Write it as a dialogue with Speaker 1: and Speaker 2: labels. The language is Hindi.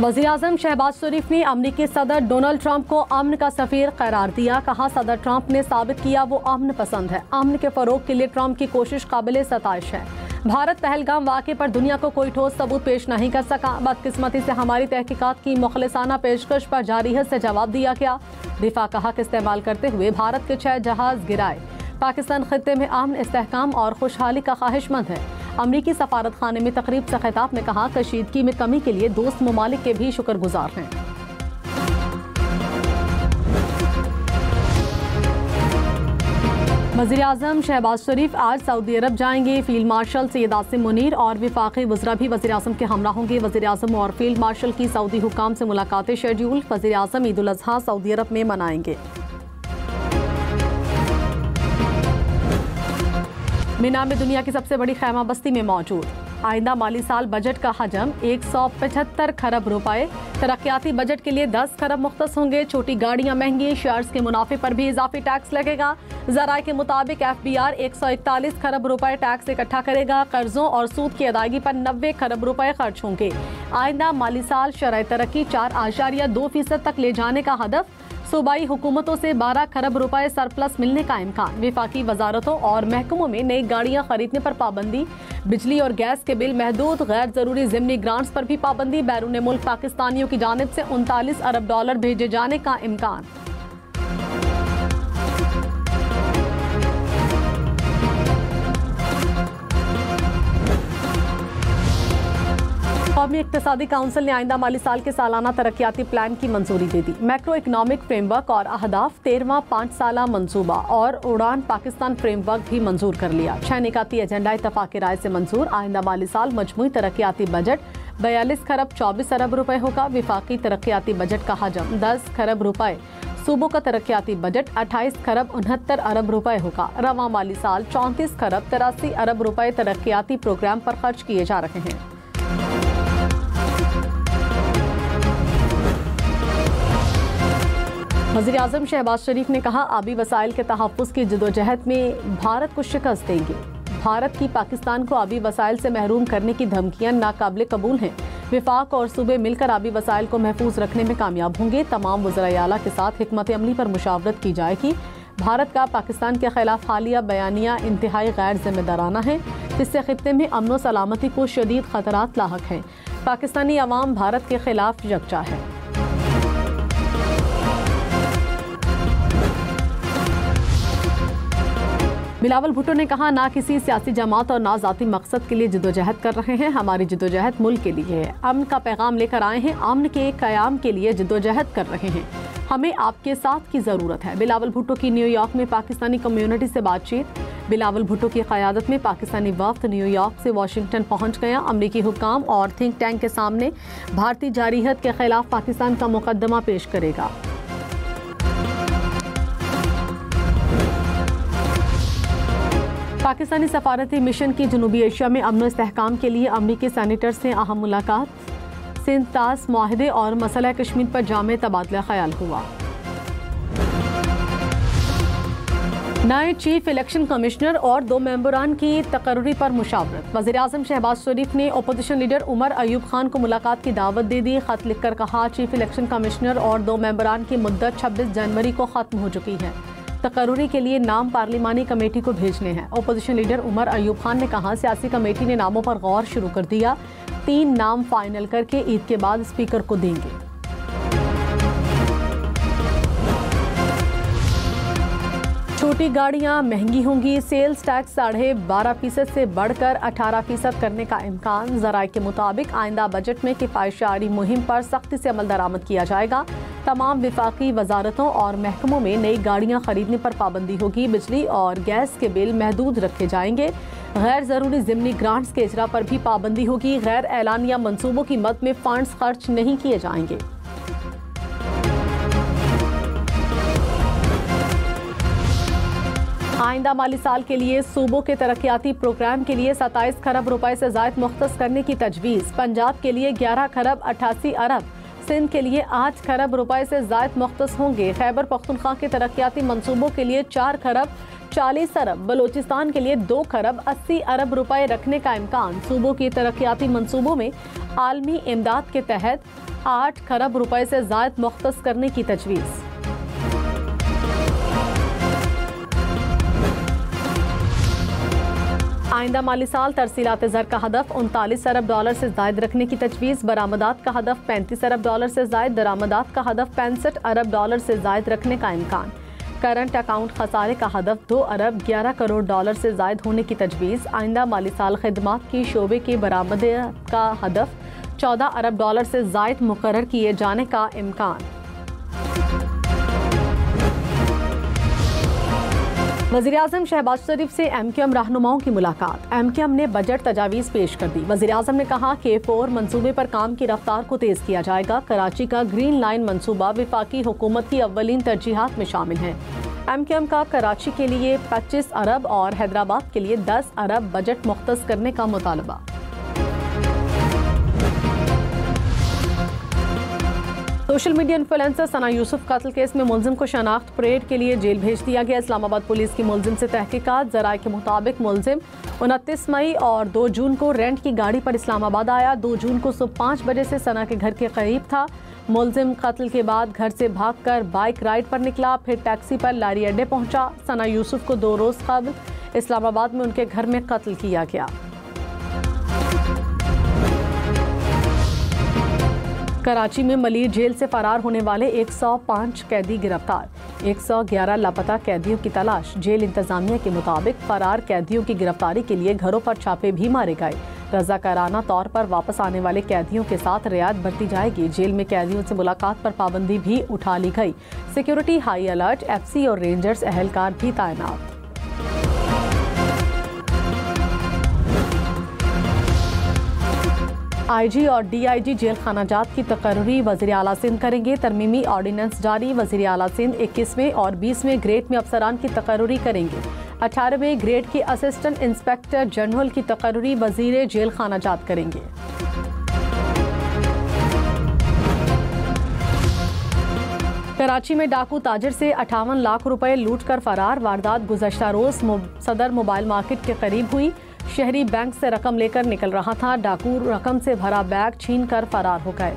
Speaker 1: वज़ीर-ए-आज़म शहबाज शरीफ ने अमरीकी सदर डोनाल्ड ट्रंप को अमन का सफ़ीर करार दिया। कहा, सदर ट्रंप ने साबित किया वो अमन पसंद है। अमन के फ़रोग़ के लिए ट्रंप की कोशिश काबिल सताइश है। भारत पहलगाम वाक़े पर दुनिया को कोई ठोस सबूत पेश नहीं कर सका। बदकिस्मती से हमारी तहकीकात की मुखलिसाना पेशकश पर जारियत से जवाब दिया गया। दिफा का हक इस्तेमाल करते हुए भारत के 6 जहाज गिराए। पाकिस्तान खित्ते में अमन, इस्तेहकाम और खुशहाली का ख्वाहिशमंद है। अमरीकी सफारत खाने में तकरीब से खिताब में कहा, कशीदगी में कमी के लिए दोस्त ममालिक के भी शुक्रगुजार हैं। वज़ीर-ए-आज़म शहबाज शरीफ आज सऊदी अरब जाएंगे। फील्ड मार्शल सैयद आसिम मुनीर और वफाकी वज़रा भी वज़ीर-ए-आज़म के हमरा होंगे। वज़ीर-ए-आज़म और फील्ड मार्शल की सऊदी हुकाम से मुलाकातें शेड्यूल। वज़ीर-ए-आज़म ईद उल अज़हा सऊदी अरब में मनाएंगे। मिना में दुनिया की सबसे बड़ी खैमा बस्ती में मौजूद। आइंदा माली साल बजट का हजम 175 खरब रुपए। तरक्याती बजट के लिए 10 खरब मुख्तस होंगे। छोटी गाड़ियां महंगी, शेयर्स के मुनाफे पर भी इजाफी टैक्स लगेगा। ज़राए के मुताबिक FBR 141 खरब रुपए टैक्स इकट्ठा करेगा। कर्जों और सूद की अदायगी पर 90 खरब रुपए खर्च होंगे। आइंदा माली साल शरह तरक्की 4.2% तक ले जाने का हदफ। सूबाई हुकूमतों से 12 खरब रुपए सरप्लस मिलने का इम्कान। विफाकी वजारतों और महकमों में नई गाड़ियां खरीदने पर पाबंदी। बिजली और गैस के बिल महदूद। गैर जरूरी ज़िमनी ग्रांट्स पर भी पाबंदी। बैरून मुल्क पाकिस्तानियों की जानिब से 39 अरब डॉलर भेजे जाने का इम्कान। कौमी इक्तिसादी काउंसिल ने आइंदा माली साल के सालाना तरक्याती प्लान की मंजूरी दे दी। मैक्रो इकनॉमिक फ्रेमवर्क और अहदाफ, 13वां 5 साला मंसूबा और उड़ान पाकिस्तान फ्रेमवर्क भी मंजूर कर लिया। 6 निकाती एजेंडा इत्तफाक राय से मंजूर। आइंदा माली साल मजमूई तरक्याती बजट 42 खरब 24 अरब रुपए होगा। विफाकी तरक्याती बजट का हजम 10 खरब रुपए। सूबों का तरक्याती बजट 28 खरब 69 अरब रुपए होगा। रवां माली साल 34 खरब 83 अरब रुपए तरक्याती प्रोग्राम पर खर्च किए जा रहे हैं। वज़ीर-ए-आज़म शहबाज शरीफ ने कहा, आबी वसाइल के तहफ़्फ़ुज़ की जदोजहद में भारत को शिकस्त देंगे। भारत की पाकिस्तान को आबी वसाइल से महरूम करने की धमकियां नाकाबिले कबूल हैं। विफाक और सूबे मिलकर आबी वसाइल को महफूज रखने में कामयाब होंगे। तमाम वज़राए आला के साथ हिकमत अमली पर मुशावरत की जाएगी। भारत का पाकिस्तान के खिलाफ हालिया बयानिया इंतहाई गैर जिम्मेदाराना है, जिससे खित्ते में अमन व सलामती को शदीद खतरात लाहक हैं। पाकिस्तानी अवाम भारत के खिलाफ यकजा है। बिलावल भुट्टो ने कहा, ना किसी सियासी जमात और ना ज़ाती मकसद के लिए जदोजहद कर रहे हैं। हमारी जदोजहद मुल्क के लिए है। अमन का पैगाम लेकर आए हैं। अमन के क़याम के लिए जदोजहद कर रहे हैं। हमें आपके साथ की ज़रूरत है। बिलावल भुट्टो की न्यूयॉर्क में पाकिस्तानी कम्युनिटी से बातचीत। बिलावल भुट्टो की क़यादत में पाकिस्तानी वफ़द न्यूयॉर्क से वाशिंगटन पहुँच गया। अमरीकी हुक्काम और थिंक टैंक के सामने भारतीय जारहीत के खिलाफ पाकिस्तान का मुकदमा पेश करेगा। पाकिस्तानी सफारती मिशन की जनूबी एशिया में अमन इस्तेहकाम के लिए अमरीकी सेनेटर से अहम मुलाकात। सिंध तास मुआहदे और मसला कश्मीर पर जामे तबादला ख्याल हुआ। नए चीफ इलेक्शन कमिश्नर और 2 मेंबरान की तकर्री पर मुशावरत। वज़ीर-ए-आज़म शहबाज शरीफ ने अपोजिशन लीडर उमर अयूब खान को मुलाकात की दावत दे दी। खत लिखकर कहा, चीफ इलेक्शन कमिश्नर और 2 मेंबरान की मुद्दत 26 जनवरी को खत्म हो चुकी है। तकर्री के लिए नाम पार्लिमानी कमेटी को भेजने हैं। अपोजिशन लीडर उमर अयूब खान ने कहा, सियासी कमेटी ने नामों पर गौर शुरू कर दिया। 3 नाम फाइनल करके ईद के बाद स्पीकर को देंगे। छोटी गाड़ियां महंगी होंगी। सेल्स टैक्स 12.5% से बढ़कर 18% करने का इम्कान। ज़राए के मुताबिक आइंदा बजट में किफ़ायत-ए-शारी मुहिम पर सख्ती से अमल दरामद किया जाएगा। तमाम विफाकी वजारतों और महकमों में नई गाड़ियां खरीदने पर पाबंदी होगी। बिजली और गैस के बिल महदूद रखे जाएंगे। गैर ज़रूरी ज़िमनी ग्रांट्स के इजरा पर भी पाबंदी होगी। गैर एलानिया मंसूबों की मद में फंड्स खर्च नहीं किए जाएंगे। आइंदा माली साल के लिए सूबों के तरक्याती प्रोग्राम के लिए 27 खरब रुपए से ज़ायद मुख्तस करने की तजवीज़। पंजाब के लिए 11 खरब 88 अरब, सिंध के लिए 8 खरब रुपए से ज़ायद मुख्तस होंगे। खैबर पख्तूनख्वा के तरक्याती मंसूबों के लिए 4 खरब 40 अरब, बलोचिस्तान के लिए 2 खरब 80 अरब रुपए रखने का इम्कान। सूबों की तरक्याती मंसूबों में आलमी इमदाद के तहत 8 खरब रुपए से ज़ायद मुख्तस करने की तजवीज़। आइंदा माली साल तरसीलात ज़र का हदफ 39 अरब डॉलर से ज़ायद रखने की तजवीज़। बरामदात का हदफ 35 अरब डॉलर से ज़ायद, दरामदात का हदफ 65 अरब डॉलर से ज़ायद रखने का इम्कान। करंट अकाउंट खसारे का हदफ 2 अरब 11 करोड़ डॉलर से ज़ायद होने की तजवीज़। आइंदा माली साल खिदमात की शोबे की बरामदात का हदफ 14 अरब डॉलर से ज़ायद मुकर्रर किए जाने का इम्कान। वज़ीर-ए-आज़म शहबाज शरीफ से MQM रहनुमाओं की मुलाकात। MQM ने बजट तजावीज़ पेश कर दी। वज़ीर-ए-आज़म ने कहा कि K4 मंसूबे पर काम की रफ्तार को तेज़ किया जाएगा। कराची का ग्रीन लाइन मंसूबा वफाकी हुकूमत की अव्वलीन तरजीहात में शामिल है। MQM का कराची के लिए 25 अरब और हैदराबाद के लिए 10 अरब बजट मुख्तस करने का मुतालबा। सोशल मीडिया इन्फ्लुएंसर सना यूसुफ कत्ल केस में मुलजिम को शनाख्त परेड के लिए जेल भेज दिया गया। इस्लामाबाद पुलिस की मुलजिम से तहकीकात। ज़राए के मुताबिक मुलजिम 29 मई और 2 जून को रेंट की गाड़ी पर इस्लामाबाद आया। 2 जून को सुबह 5 बजे से सना के घर के करीब था। मुलजिम कत्ल के बाद घर से भागकर बाइक राइड पर निकला, फिर टैक्सी पर लारी अड्डे पहुंचा। सना यूसुफ को 2 रोज़ कबल इस्लामाबाद में उनके घर में कत्ल किया गया। कराची में मलीर जेल से फरार होने वाले 105 कैदी गिरफ्तार। 111 लापता कैदियों की तलाश। जेल इंतजामिया के मुताबिक फरार कैदियों की गिरफ्तारी के लिए घरों पर छापे भी मारे गए। रज़ाकाराना तौर पर वापस आने वाले कैदियों के साथ रियायत बरती जाएगी। जेल में कैदियों से मुलाकात पर पाबंदी भी उठा ली गई। Security high alert. FC और रेंजर्स एहलकार भी तैनात। IG और DIG जेल खानाजात की तकर्री वज़ीर आला सिंध करेंगे। तरमीमी ऑर्डिनेंस जारी। वज़ीर आला सिंध 21वें और 20वें ग्रेड में अफसरान की तकर्री करेंगे। 18वें ग्रेड के असिस्टेंट इंस्पेक्टर जनरल की तकर्री वज़ीर जेल खानाजात करेंगे। कराची में डाकू ताजिर से 58 लाख रुपए लूट कर फरार। वारदात गुज़श्ता रोज सदर मोबाइल मार्केट के करीब हुई। शहरी बैंक से रकम लेकर निकल रहा था। डाकू रकम से भरा बैग छीन कर फरार हो गए।